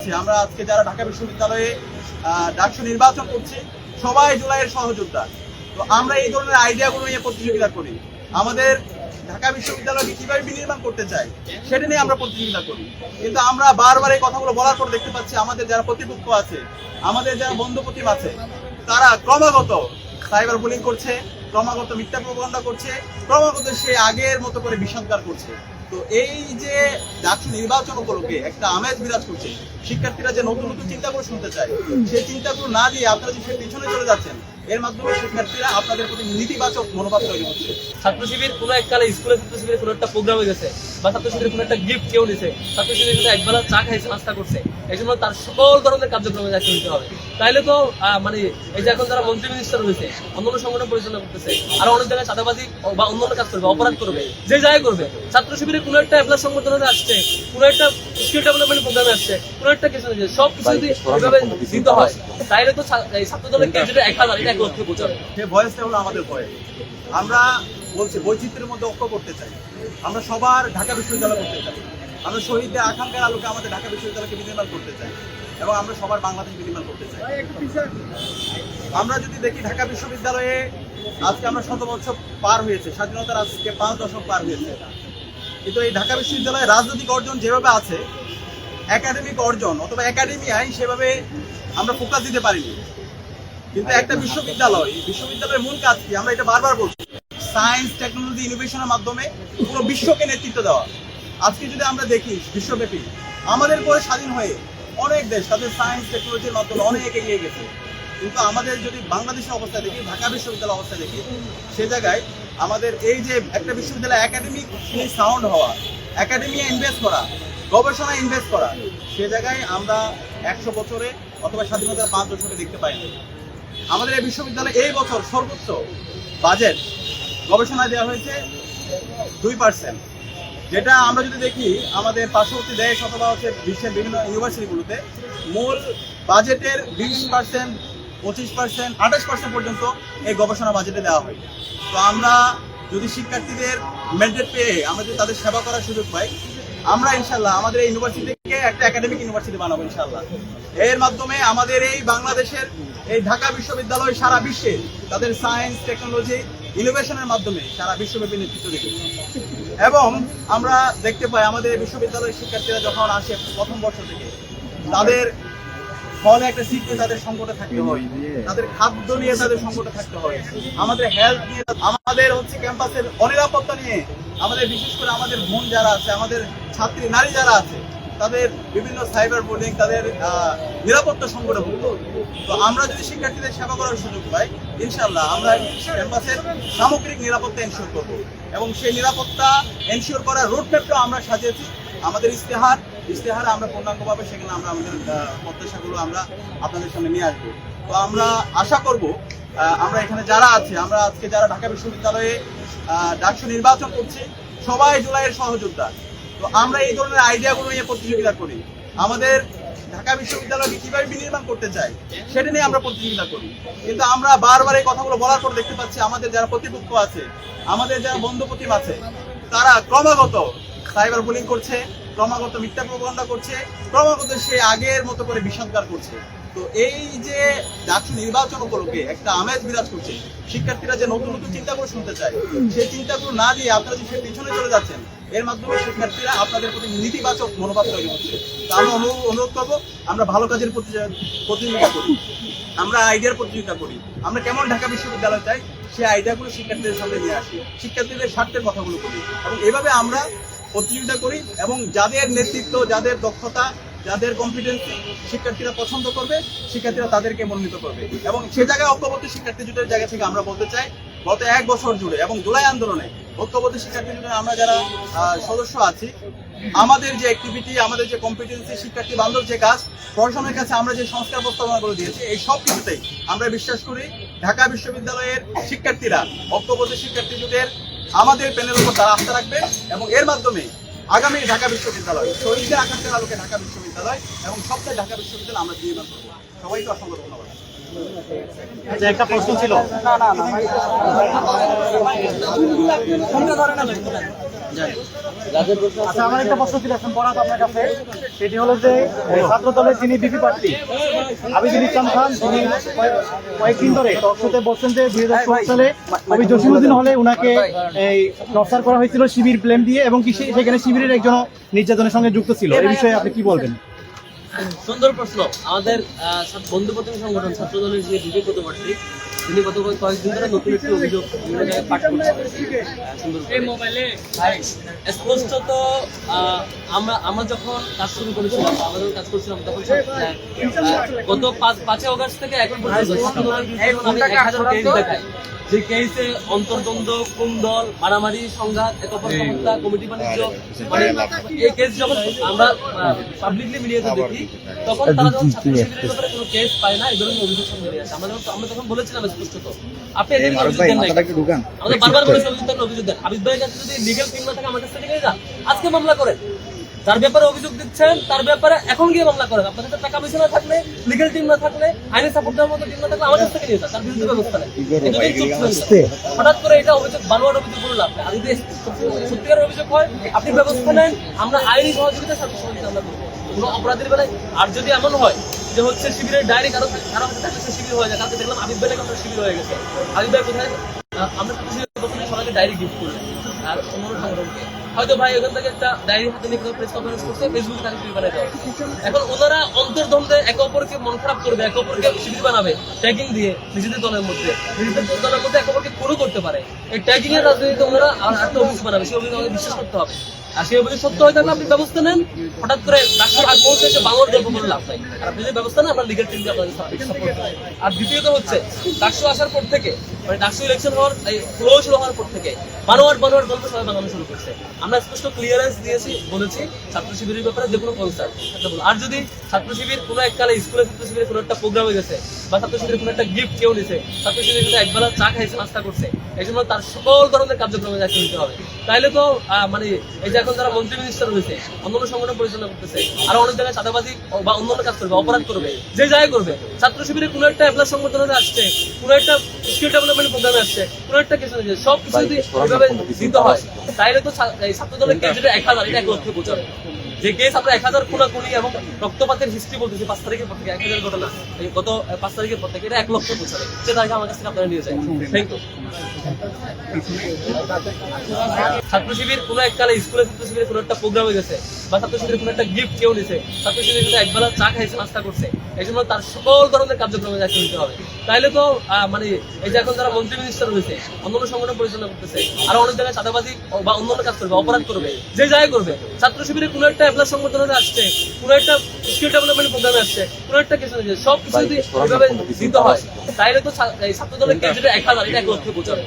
করছি, আমরা আজকে যারা ঢাকা বিশ্ববিদ্যালয়ে ডাকসু নির্বাচন করছি সবাই জুলাইয়ের সহযোদ্ধা। তো আমরা এই ধরনের আইডিয়াগুলো নিয়ে প্রতিযোগিতা করি, আমাদের ঢাকা বিশ্ববিদ্যালয়কে কিভাবে বিনির্মাণ করতে চাই সেটা নিয়ে আমরা প্রতিযোগিতা করি। কিন্তু আমরা বারবার এই কথাগুলো বলার পর দেখতে পাচ্ছি আমাদের যারা প্রতিপক্ষ আছে, আমাদের যারা বন্ধুপ্রতিম আছে, তারা ক্রমাগত সাইবার বুলিং করছে, ক্রমাগত মিথ্যা প্রপাগান্ডা করছে, ক্রমাগত সে আগের মতো করে বিষাদগার করছে। তো এই যে ডাকসু নির্বাচন উপলক্ষে একটা আমেজ বিরাজ করছে, শিক্ষার্থীরা যে নতুন নতুন চিন্তাগুলো শুনতে চায়, সেই চিন্তাগুলো না দিয়ে আপনারা যে পিছনে চলে যাচ্ছেন, এর মাধ্যমে শিক্ষার্থীরা আপনাদের প্রতি নেতিবাচক মনোভাব তৈরি হচ্ছে। ছাত্র শিবির কোনো এককালে স্কুলে ছাত্র শিবিরের কোনো একটা প্রোগ্রামে গেছে বা ছাত্র শিবিরের কোনো একটা গিফট কেউ নিছে, ছাত্র শিবিরের কিন্তু একবেলা চা খাইছে, নাস্তা করছে, এই জন্য তার সকল ধরনের কার্যক্রমে দায়িত্ব নিতে হবে। তাইলে তো মানে এই যে এখন যারা মন্ত্রী মিনিস্টার রয়েছে, অন্যান্য সংগঠন পরিচালনা করতেছে, আরো অনেক জায়গায় চাঁদাবাজি বা অন্যান্য কাজ করবে, অপরাধ করবে, যে জায়গায় করবে, ছাত্র শিবিরের কোনো একটা এপ্লাস সংগঠনে আসছে, কোনো একটা স্কিল ডেভেলপমেন্ট প্রোগ্রামে আসছে, কোনো একটা কিছু সব কিছু যদি এভাবে দিতে হয়, তাইলে তো ছাত্র দলের যেটা 1000 এটা 1 লক্ষ বোঝাবে। সে ভয়েসটা হলো আমাদের ভয়েস। আমরা বলছি বৈচিত্র্যের মধ্যে ঐক্য করতে চাই, আমরা সবার ঢাকা বিশ্ববিদ্যালয় করতে চাই, আমরা শহীদদের আকাঙ্ক্ষার আলোকে আমাদের ঢাকা বিশ্ববিদ্যালয়কে বিনির্মাণ করতে চাই এবং আমরা সবার বাংলাদেশ বিনির্মাণ করতে চাই। আমরা যদি দেখি ঢাকা বিশ্ববিদ্যালয়ে আজকে আমরা 100 বছর পার হয়েছে, স্বাধীনতার আজকে 5 দশক পার হয়েছে, কিন্তু এই ঢাকা বিশ্ববিদ্যালয়ে রাজনৈতিক অর্জন যেভাবে আছে, একাডেমিক অর্জন অথবা একাডেমিয়ায় সেভাবে আমরা ফোকাস দিতে পারিনি। কিন্তু একটা বিশ্ববিদ্যালয়ের মূল কাজ কি, আমরা এটা বারবার বলছি, সায়েন্স টেকনোলজি ইনোভেশনের মাধ্যমে পুরো বিশ্বকে নেতৃত্ব দেওয়া। আজকে যদি আমরা দেখি বিশ্বব্যাপী আমাদের পরে স্বাধীন হয়ে অনেক দেশ তাদের সায়েন্স টেকনোলজির মাধ্যমে অনেক এগিয়ে গেছে, কিন্তু আমাদের যদি বাংলাদেশের অবস্থা দেখি, ঢাকা বিশ্ববিদ্যালয়ের অবস্থা দেখি, সে জায়গায় আমাদের এই যে একটা বিশ্ববিদ্যালয় একাডেমিক সাউন্ড হওয়া, একাডেমিয়া ইনভেস্ট করা, গবেষণা ইনভেস্ট করা, সে জায়গায় আমরা 100 বছরে অথবা স্বাধীনতার 5 দশকে দেখতে পাইনি। আমাদের এই বিশ্ববিদ্যালয়ে এই বছর সর্বোচ্চ বাজেট গবেষণায় দেওয়া হয়েছে 2%, যেটা আমরা যদি দেখি আমাদের পার্শ্ববর্তী দেশ অথবা হচ্ছে বিশ্বের বিভিন্ন ইউনিভার্সিটিগুলোতে মূল বাজেটের 20%, 25%, 28% পর্যন্ত এই গবেষণা বাজেটে দেওয়া হয়। তো আমরা যদি শিক্ষার্থীদের ম্যান্ডেট পেয়ে আমরা যদি তাদের সেবা করার সুযোগ পাই, আমরা ইনশাল্লাহ আমাদের এই ইউনিভার্সিটিকে একটা একাডেমিক ইউনিভার্সিটি বানাবো ইনশাল্লাহ। এর মাধ্যমে আমাদের এই বাংলাদেশের এই ঢাকা বিশ্ববিদ্যালয় সারা বিশ্বে তাদের সায়েন্স টেকনোলজি ইনোভেশনের মাধ্যমে সারা বিশ্বব্যাপী নেতৃত্ব দিবে। এবং আমরা দেখতে পাই আমাদের এই বিশ্ববিদ্যালয়ের শিক্ষার্থীরা যখন আসে প্রথম বর্ষ থেকে, তাদের ফলে একটা সিট নিয়ে তাদের সংকটে থাকতে হয়, তাদের খাদ্য নিয়ে তাদের সংকটে থাকতে হয়, আমাদের হেলথ নিয়ে, আমাদের হচ্ছে ক্যাম্পাসের অনিরাপত্তা নিয়ে, আমাদের বিশেষ করে আমাদের বোন যারা আছে, আমাদের ছাত্রী নারী যারা আছে, তাদের বিভিন্ন সাইবার বুলিং, তাদের নিরাপত্তা সংকটে ভুগত। তো আমরা যদি শিক্ষার্থীদের সেবা করার সুযোগ পাই, ইনশাল্লাহ আমরা ক্যাম্পাসের সামগ্রিক নিরাপত্তা এনশিওর করবো এবং সেই নিরাপত্তা এনশিওর করার রোডম্যাপটাও আমরা সাজিয়েছি। আমাদের ইশতেহারে আমরা পূর্ণাঙ্গভাবে সেখানে আমরা আমাদের প্রত্যাশাগুলো আমরা আপনাদের সামনে নিয়ে আসবো। তো আমরা আশা করব আমরা এখানে যারা আছি, আমরা আজকে যারা ঢাকা বিশ্ববিদ্যালয়ে ডাকসু নির্বাচন করছি সবাই জুলাইয়ের সহযোদ্ধা। তো আমরা এই ধরনের আইডিয়াগুলো নিয়ে প্রতিযোগিতা করি, আমাদের ঢাকা বিশ্ববিদ্যালয়কে কিভাবে বিনির্মাণ করতে চাই সেটা নিয়ে আমরা প্রতিযোগিতা করি। কিন্তু আমরা বারবার এই কথাগুলো বলার পর দেখতে পাচ্ছি আমাদের যারা প্রতিপক্ষ আছে, আমাদের যারা বন্ধুপ্রতিম আছে, তারা ক্রমাগত সাইবার বুলিং করছে, ক্রমাগত মিথ্যা প্রপাগান্ডা করছে, ক্রমাগত সে আগের মতো করে বিষাদগার করছে। তো এই যে ডাকসু নির্বাচন উপলক্ষে একটা আমেজ বিরাজ করছে, শিক্ষার্থীরা যে নতুন নতুন চিন্তাগুলো শুনতে চায়, সেই চিন্তাগুলো না দিয়ে আপনারা যে পিছনে চলে যাচ্ছেন, এর মাধ্যমে শিক্ষার্থীরা আপনাদের প্রতি নেতিবাচক মনোভাব তৈরি হচ্ছে। তো আমরা অনুরোধ করবো, আমরা ভালো কাজের প্রতিযোগিতা করি, আমরা আইডিয়ার প্রতিযোগিতা করি, আমরা কেমন ঢাকা বিশ্ববিদ্যালয় চাই সেই আইডিয়াগুলো শিক্ষার্থীদের সামনে নিয়ে আসি, শিক্ষার্থীদের স্বার্থের কথাগুলো করি এবং এভাবে আমরা প্রতিযোগিতা করি এবং যাদের নেতৃত্ব, যাদের দক্ষতা, যাদের কম্পিটেন্সি শিক্ষার্থীরা পছন্দ করবে, শিক্ষার্থীরা তাদেরকে মনোনীত করবে। এবং সে জায়গায় ঐক্যবদ্ধ শিক্ষার্থী জোটের জায়গা থেকে আমরা বলতে চাই, গত 1 বছর জুড়ে এবং জুলাই আন্দোলনে ঐক্যবদ্ধ শিক্ষার্থী জোটের আমরা যারা সদস্য আছি, আমাদের যে অ্যাক্টিভিটি, আমাদের যে কম্পিটেন্সি, শিক্ষার্থী বান্ধব যে কাজ, প্রশাসনের কাছে আমরা যে সংস্কার প্রস্তাবনাগুলো দিয়েছি, এই সব কিছুতেই আমরা বিশ্বাস করি ঢাকা বিশ্ববিদ্যালয়ের শিক্ষার্থীরা, ঐক্যবদ্ধ শিক্ষার্থী জোটের আমাদের প্যানেলের উপর তারা আস্থা রাখবে এবং এর মাধ্যমে আগামী ঢাকা বিশ্ববিদ্যালয়, শহীদদের আকাঙ্ক্ষার আলোকে ঢাকা বিশ্ববিদ্যালয় এবং সবচেয়ে ঢাকা বিশ্ববিদ্যালয় আমরা নির্মাণ করবো। সবাইকে অসংখ্য ধন্যবাদ। একটা প্রশ্ন ছিল। না আচ্ছা, আমার একটা প্রশ্ন ছিল এখন পড়া আপনার কাছে, সেটি হলো যে ছাত্র দলের যিনি বিপি প্রার্থী আবিদুল ইসলাম খান, তিনি কয়েকদিন ধরে টক শোতে বলছেন যে 2016 সালে কবি জসিমউদ্দিন হলে উনাকে এই টর্চার করা হয়েছিল শিবির ব্লেম দিয়ে, এবং কি সেখানে শিবিরের একজন নির্যাতনের সঙ্গে যুক্ত ছিল। এই বিষয়ে আপনি কি বলবেন? সুন্দর প্রশ্ন। আমাদের বন্ধু প্রতিনিধি সংগঠন ছাত্র দলের যে বিজয় পদপ্রার্থী, তিনি গত কয়েকদিন ধরে নতুন একটি অভিযোগ বিভিন্ন জায়গায় পাঠ করছেন। স্পষ্টত আমরা যখন কাজ শুরু করেছিলাম, আমরা যখন কাজ করছিলাম তখন গত 5 আগস্ট থেকে এখন পর্যন্ত ছাত্র দলের বিরুদ্ধে আমি 1000 কেস দেখাই। যে কেসে অন্তর্দ্বন্দ্ব, কুন্দল, মারামারি, সংঘাত, একপর হত্যা, কমিটি বাণিজ্য, মানে এই কেস যখন আমরা পাবলিকলি মিডিয়াতে দেখি, তখন তারা যখন ছাত্র শিবিরের ব্যাপারে কোনো কেস পায় না, এই ধরনের অভিযোগ সামনে নিয়ে আসে। আমরা তখন বলেছিলাম স্পষ্টত, আপনি এদের অভিযোগ দেন নাই। আমাদের বারবার বলেছি অভিযোগ দেন। আবিদ ভাইয়ের কাছে যদি লিগ্যাল টিম না থাকে আমার কাছে থেকে যান, আজকে মামলা করেন। যার ব্যাপারে অভিযোগ দিচ্ছেন তার ব্যাপারে এখন গিয়ে মামলা করেন। আপনার কাছে টাকা পয়সা না থাকলে, লিগ্যাল টিম না থাকলে, আইনি সাপোর্ট দেওয়ার মতো টিম না থাকলে আমার কাছ থেকে নিয়ে যান, তার বিরুদ্ধে ব্যবস্থা নেই। হঠাৎ করে এটা অভিযোগ, বানোয়ার অভিযোগ বলে লাভ নেই। আর যদি সত্যিকার অভিযোগ হয়, আপনি ব্যবস্থা নেন, আমরা আইনি সহযোগিতা ছাত্র সমাজে আমরা করবো কোনো অপরাধের বেলায়। আর যদি এমন হয় যে হচ্ছে শিবিরের ডাইরেক্ট আরো শিবির হয়ে যায়, কালকে দেখলাম আবিদ ভাই নাকি আপনার শিবির হয়ে গেছে। আবিদ ভাই কোথায়? আমরা ছাত্র শিবির সবাইকে ডায়েরি গিফট করলেন আর অন্য সংগঠনকে। হয়তো ভাই ওখান থেকে একটা ডায়েরি হাতে নিয়ে প্রেস কনফারেন্স করছে, ফেসবুকে তাকে শিবির বানাই দেওয়া। এখন ওনারা অন্তর্দ্বন্দ্বে একে অপরকে মন খারাপ করবে, একে অপরকে শিবির বানাবে ট্যাগিং দিয়ে নিজেদের দলের মধ্যে, নিজেদের দলের মধ্যে একে অপরকে খুনও করতে পারে। এই ট্যাগিং এর রাজনীতিতে ওনারা একটা অভিযোগ বানাবে, সেই অভিযোগ আমাদের বিশ্বাস করতে হবে। আর সেই অভিযোগ সত্য হয়ে থাকলে আপনি ব্যবস্থা নেন। হঠাৎ করে ডাক্তার আগ মুহূর্তে এসে বাংলার গল্প করে লাভ নাই। আর আপনি যদি ব্যবস্থা নেন, আমরা লিগ্যাল টিম দিয়ে আপনাদের সাপোর্ট করি। আর দ্বিতীয়ত হচ্ছে ডাকসু আসার পর থেকে, মানে ডাকসু ইলেকশন হওয়ার ফ্লো শুরু হওয়ার পর থেকে বানোয়ার গল্প সবাই বানানো শুরু করছে। আমরা স্পষ্ট ক্লিয়ারেন্স দিয়েছি, বলেছি ছাত্র শিবিরের ব্যাপারে যে কোনো কনসার্ন। আর যদি ছাত্র শিবির কোনো এককালে স্কুলে ছাত্র শিবিরের কোনো একটা প্রোগ্রামে গেছে, বা ছাত্র শিবিরের কোনো একটা গিফট কেউ নিছে, ছাত্র শিবিরের কিন্তু একবেলা চা খাইছে, নাস্তা করছে, এই জন্য তার সকল ধরনের কার্যক্রমে দায়িত্ব নিতে হবে। তাইলে তো মানে এই যে এখন যারা মন্ত্রী মিনিস্টার হয়েছে, অন্যান্য সংগঠন পরিচালনা করতেছে, আর অনেক জায়গায় চাঁদাবাজি বা অন্যান্য কাজ করবে, অপরাধ করবে, যে জায়গায় করবে, ছাত্র শিবিরের কোনো একটা অ্যাপ্লাস সংগঠনে আসছে, কোনো একটা স্কিল ডেভেলপমেন্ট প্রোগ্রামে আসছে, কোনো একটা কিছু সব কিছু যদি ওইভাবে দিতে হয়, তাইলে তো ছাত্র দলের কেস যেটা 1000, এটা 1 লক্ষে পৌঁছাবে। যে কেস আমরা 1000 খুনাখুনি এবং রক্তপাতের হিস্ট্রি বলতেছি 5 তারিখের পর থেকে, 1000 ঘটনা গত 5 তারিখের পর থেকে, এটা 1 লক্ষে পৌঁছাবে। সেটা আগে আমার কাছ থেকে আপনারা নিয়ে যায়। Thank you. ছাত্র শিবির কোনো এককালে স্কুলে ছাত্র শিবিরের কোনো একটা প্রোগ্রামে গেছে, বা ছাত্র শিবিরের কোনো একটা গিফট কেউ নিছে, ছাত্র শিবির কিন্তু একবেলা চা খাইছে, নাস্তা করছে, এই জন্য তার সকল ধরনের কার্যক্রমে দায়িত্ব নিতে হবে। তাইলে তো মানে এই যে এখন যারা মন্ত্রী মিনিস্টার হয়েছে, অন্যান্য সংগঠন পরিচালনা করতেছে, আর অনেক জায়গায় চাঁদাবাজি বা অন্যান্য কাজ করবে, অপরাধ করবে, যে জায়গায় করবে, ছাত্র শিবিরের কোনো একটা অ্যাপ্লাস সংগঠনে আসছে, কোনো একটা স্কিল ডেভেলপমেন্ট প্রোগ্রামে আসছে, কোনো একটা কিছু সব কিছু যদি ওইভাবে দিতে হয়, তাইলে তো ছাত্র দলের কেস যেটা 1000, এটা 1 লক্ষে পৌঁছাবে।